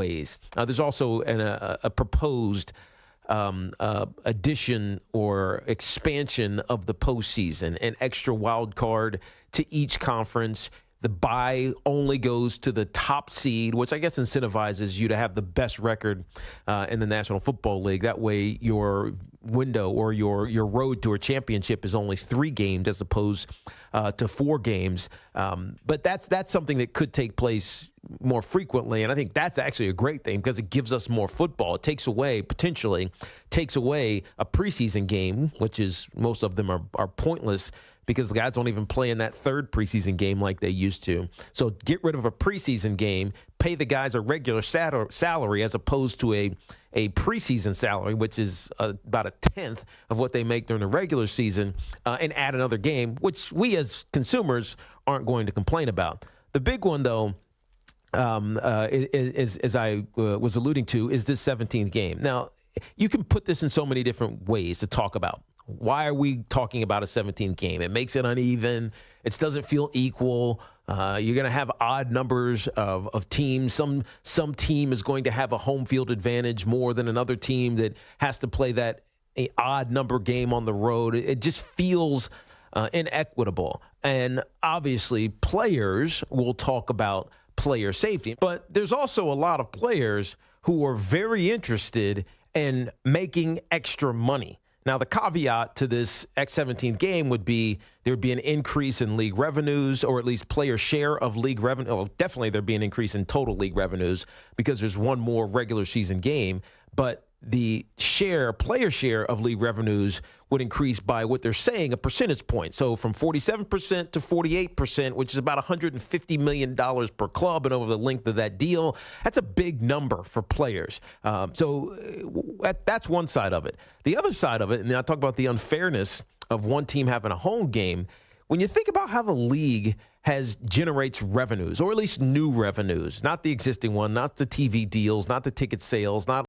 ways. There's also a proposed addition or expansion of the postseason, an extra wild card to each conference. The bye only goes to the top seed, which I guess incentivizes you to have the best record in the National Football League. That way your window or your road to a championship is only 3 games as opposed to 4 games. But that's something that could take place more frequently, and I think that's actually a great thing because it gives us more football. It potentially takes away a preseason game, which is most of them are pointless, because the guys don't even play in that 3rd preseason game like they used to. So get rid of a preseason game, pay the guys a regular salary as opposed to a preseason salary, which is about a 1/10 of what they make during the regular season, and add another game, which we as consumers aren't going to complain about. The big one, though, as I was alluding to, is this 17th game. Now, you can put this in so many different ways to talk about. Why are we talking about a 17th game? It makes it uneven. It doesn't feel equal. You're going to have odd numbers of teams. Some team is going to have a home field advantage more than another team that has to play that odd number game on the road. It just feels inequitable. And obviously, players will talk about player safety. But there's also a lot of players who are very interested in making extra money. Now, the caveat to this X17 game would be there would be an increase in league revenues, or at least player share of league revenue. Well, definitely there'd be an increase in total league revenues because there's one more regular season game. But the player share of league revenues would increase by what they're saying, a percentage point. So from 47% to 48%, which is about $150 million per club. And over the length of that deal, that's a big number for players. So that's one side of it. The other side of it, and I talk about the unfairness of one team having a home game. When you think about how the league generates revenues, or at least new revenues, not the existing one, not the TV deals, not the ticket sales, not